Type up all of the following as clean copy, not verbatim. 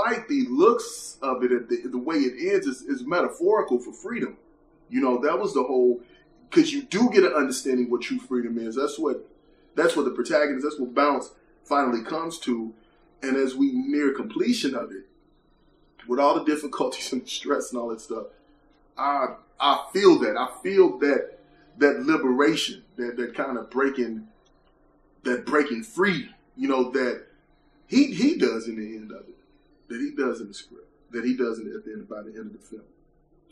despite the looks of it, the way it ends is metaphorical for freedom. You know, that was the whole, because you do get an understanding what true freedom is. That's what the protagonist, that's what Bounce finally comes to. And as we near completion of it, with all the difficulties and the stress and all that stuff, I feel that. I feel that liberation, that kind of breaking free, you know, that he does in the end of it, that he does in the script, that he does by the end of the film.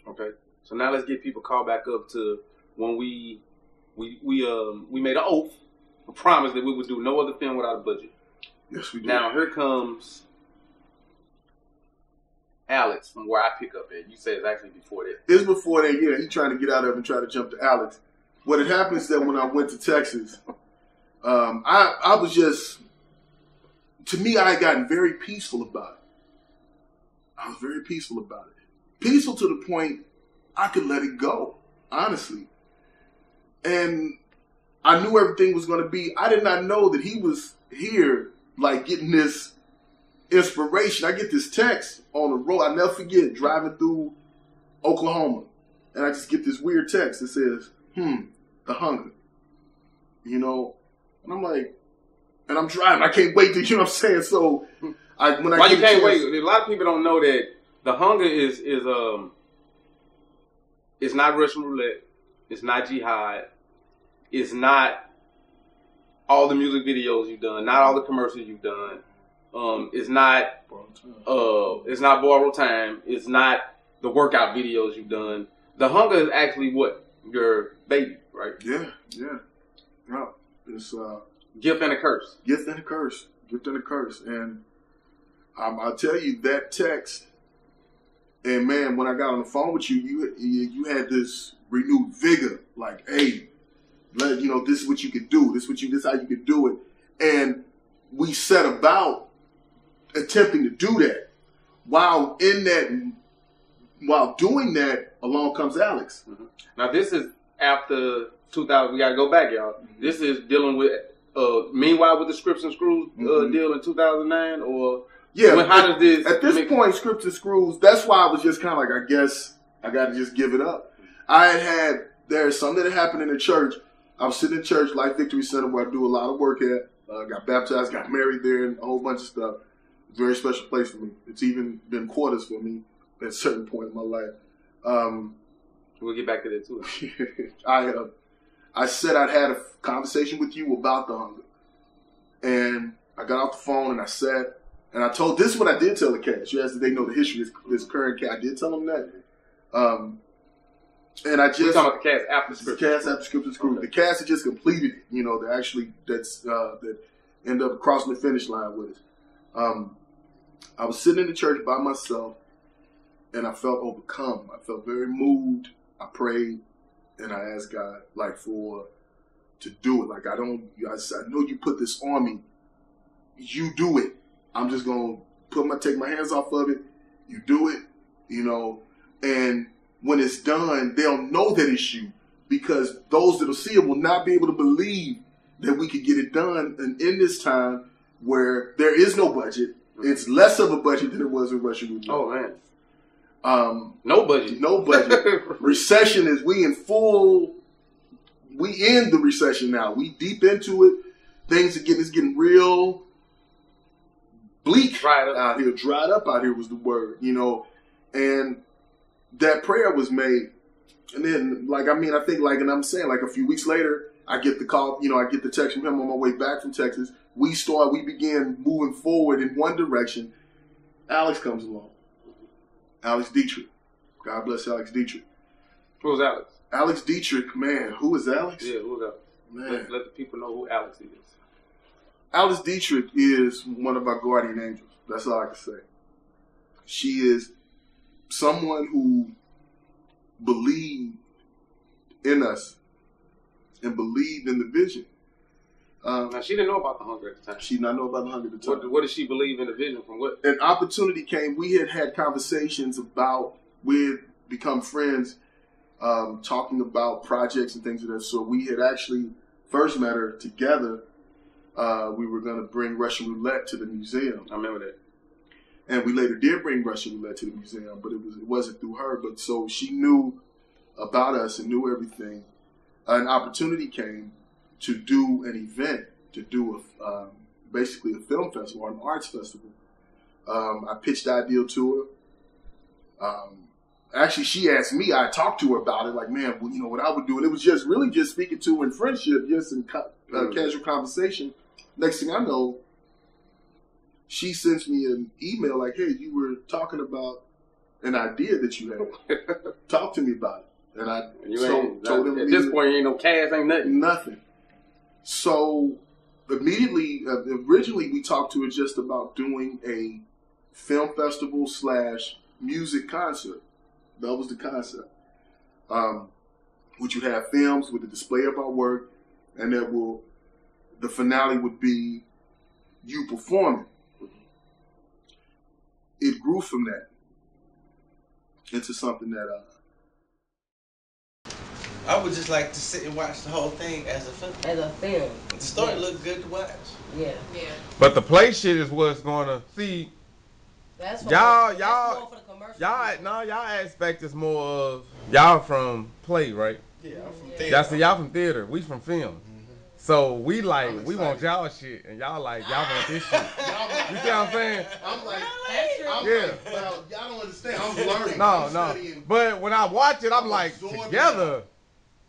Okay, so now let's get people called back up to when we made an oath, a promise that we would do no other film without a budget. Yes, we did. Now here comes Alex from where I pick up at. You said it's actually before that. It's before that, yeah. He's trying to get out of it and try to jump to Alex. What had happened is that when I went to Texas, I was just, to me, I had gotten very peaceful about it. I was very peaceful about it. Peaceful to the point I could let it go, honestly. And I knew everything was going to be, I did not know that he was here, like getting this inspiration. I get this text on the road. I never forget driving through Oklahoma. And I just get this weird text that says, the Hunga. You know? And I'm like, and I'm driving. I can't wait to, you know what I'm saying? So, why you can't wait? A lot of people don't know that the Hunga is it's not Russian roulette. It's not jihad. It's not all the music videos you've done. Not all the commercials you've done. It's not borrowed time. It's not the workout videos you've done. The Hunga is actually what? Your baby, right? Yeah. It's gift and a curse. Gift and a curse. And I'll tell you that text. And man, when I got on the phone with you, you had this renewed vigor. Like, hey, you know, this is what you could do. This is how you could do it. And we set about attempting to do that. While doing that, along comes Alex. Mm-hmm. Now this is after 2000. We got to go back, y'all. Mm-hmm. This is dealing with. Meanwhile, with the Scripts and Screws deal in 2009, or yeah. How does this? At this point, Scripts and Screws. That's why I was just kind of like, I guess I got to just give it up. There's something that happened in the church. I was sitting in church, Life Victory Center, where I do a lot of work at. Got baptized, got married there, and a whole bunch of stuff. Very special place for me. It's even been quarters for me at a certain point in my life. We'll get back to that too. I said I'd had a conversation with you about the Hunga. And I got off the phone and I sat and I told, this is what I did tell the cast. You asked if they know the history of this current cast. I did tell them that. And I just... We're talking about the cast after Scripts. The cast after Scripts and Screws. Okay. The cast had just completed it, you know, that ended up crossing the finish line with us. I was sitting in the church by myself and I felt overcome. I felt very moved. I prayed. And I asked God, like, to do it. Like, I know you put this on me. You do it. I'm just going to take my hands off of it. You do it, you know. And when it's done, they'll know that it's you. Because those that'll see it will not be able to believe that we could get it done. And in this time where there is no budget, it's less of a budget than it was in Russian roulette. Oh, man. No budget. Recession is we in the recession now. We deep into it. Things are getting real bleak out here. Dried up out here was the word, you know. And that prayer was made. And then, I think a few weeks later, I get the call, you know, I get the text from him on my way back from Texas. We began moving forward in one direction. Alex comes along. Alex Dietrich. God bless Alex Dietrich. Who's Alex? Alex Dietrich, man. Who is Alex? Yeah, who's Alex? Man. Let the people know who Alex is. Alex Dietrich is one of our guardian angels. That's all I can say. She is someone who believed in us and believed in the vision. Now, she didn't know about the Hunga at the time. She did not know about the Hunga at the time. What did she believe in the vision from what? An opportunity came. We had conversations about, we had become friends, talking about projects and things of that sort. We had actually first met her together. We were going to bring Russian roulette to the museum. I remember that. And we later did bring Russian roulette to the museum, but it wasn't through her. But so she knew about us and knew everything. An opportunity came to do an event, to do basically a film festival or an arts festival. I pitched the idea to her. Actually, she asked me. I talked to her about it. Like, man, well, what I would do, and it was just really just speaking to her in friendship, just in casual conversation. Next thing I know, she sends me an email like, "Hey, you were talking about an idea that you had. Talk to me about it." And I told him at this point, you ain't no cash, ain't nothing. Nothing. So immediately, originally we talked to her just about doing a film festival / music concert. That was the concept. Which would have films with a display of our work, and the finale would be you performing. It grew from that into something that I would just like to sit and watch the whole thing as a film. As a film. The story looked good to watch. Yeah. But the play shit is what's gonna see. That's y'all more for the commercial. Y'all aspect is more of y'all from play, right? Yeah, I'm from theater. Y'all from theater. We from film. So we want y'all shit, and y'all want this shit. You see what I'm saying? I'm like, well, y'all don't understand. I'm learning. No. But when I watch it, I'm like, together,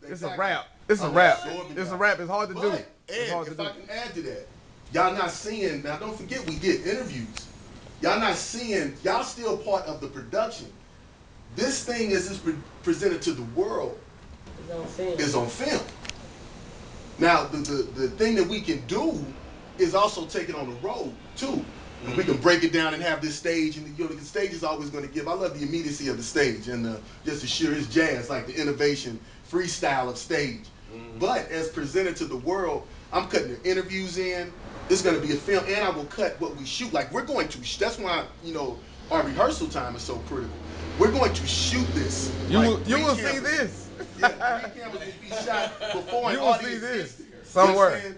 it's a rap. It's a rap. It's a rap. It's hard to do. If I can add to that, y'all not seeing, now don't forget we did interviews. Y'all not seeing, y'all still part of the production. This thing as it's presented to the world is on film. Now, the thing that we can do is also take it on the road, too. And we can break it down and have this stage, and the stage is always going to give. I love the immediacy of the stage and just the sheer jazz, like the innovation, freestyle of stage. But as presented to the world, I'm cutting the interviews in. It's going to be a film, and I will cut what we shoot. Like, we're going to, that's why, our rehearsal time is so critical. We're going to shoot this. You will see this. Yeah, 3 cameras will be shot before an you will audience see this gets there. somewhere.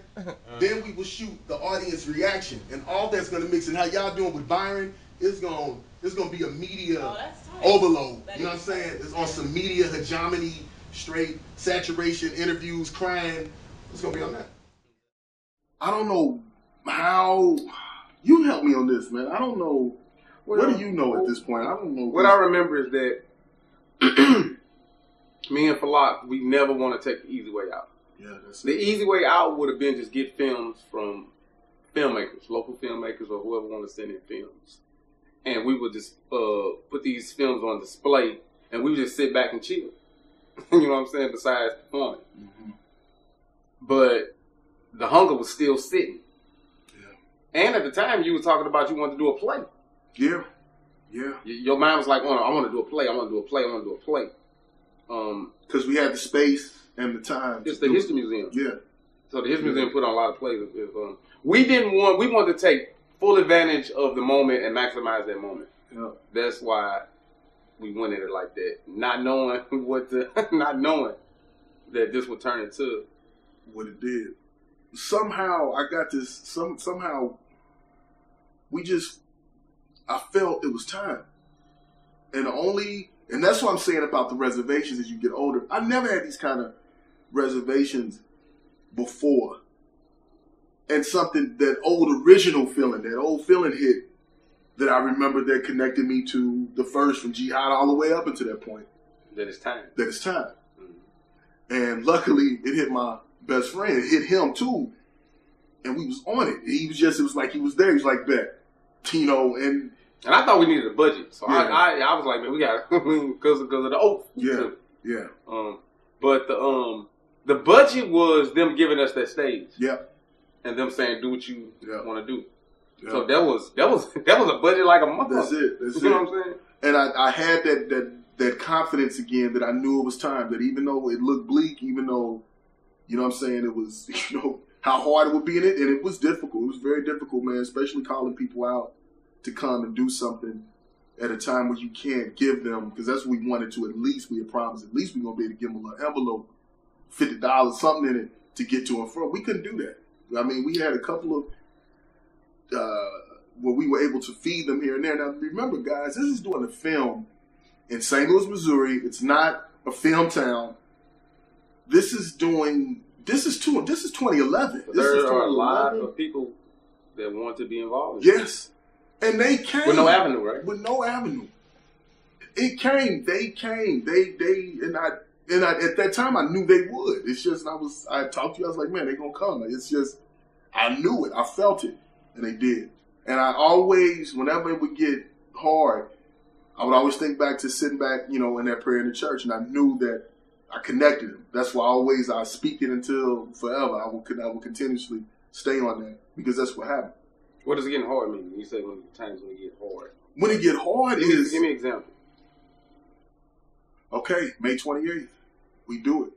Then we will shoot the audience reaction, and all that's going to mix. And how y'all doing with Byron? It's going to be a media overload. You know what I'm saying? It's on some media hegemony, straight saturation, interviews, crying. It's going to be on that. I don't know how you help me on this, man. I don't know. What do you know at this point? I don't know. What I remember is that me and Falak, we never want to take the easy way out. Yeah, that's the easy way out would have been just get films from filmmakers, local filmmakers, or whoever want to send in films, and we would just put these films on display, and we would just sit back and chill. You know what I'm saying? Besides performing, but the hunger was still sitting. Yeah. And at the time, you were talking about you wanted to do a play. Yeah. Your mind was like, "Oh, I want to do a play. I want to do a play. I want to do a play." Because we had the space and the time. It's the History Museum. Yeah. So the History Museum put on a lot of plays. We wanted to take full advantage of the moment and maximize that moment. Yeah. That's why we went at it like that, not knowing not knowing that this would turn into what it did. Somehow I got this. Somehow I felt it was time, and that's what I'm saying about the reservations as you get older. I never had these kind of reservations before. And something, that old feeling hit that I remember that connected me to the first from Jihad all the way up until that point. That it's time. Mm-hmm. And luckily it hit my best friend. It hit him too. And we was on it. It was like he was there. He was like, bet. And I thought we needed a budget, so yeah. I was like, man, we got because of the oath. Yeah. But the budget was them giving us that stage. Yeah. And them saying, do what you want to do. Yeah. So that was a budget like a month. That's it. You know what I'm saying? And I had that confidence again that I knew it was time. That even though it looked bleak, even though you know what I'm saying, it was how hard it would be in it, and it was difficult. It was very difficult, man. Especially calling people out to come and do something at a time where you can't give them, because that's what we wanted to. At least we had promised. At least we're gonna be able to give them a little envelope, $50, something in it to get to and from. We couldn't do that. I mean, we had a couple of where we were able to feed them here and there. Now, remember, guys, this is doing a film in St. Louis, Missouri. It's not a film town. This is 2011. There are a lot of people that want to be involved. Yes. And they came. With no avenue, right? With no avenue. They came. And at that time, I knew they would. It's just, I talked to you, I was like, man, they're going to come. It's just, I knew it. I felt it. And they did. And I always, whenever it would get hard, I would always think back to sitting back, you know, in that prayer in the church. And I knew that I connected them. That's why I speak it until forever. I will continuously stay on that because that's what happened. What does getting hard mean? You say times when it get hard. When it get hard is... Give me an example. Okay, May 28th. We do it.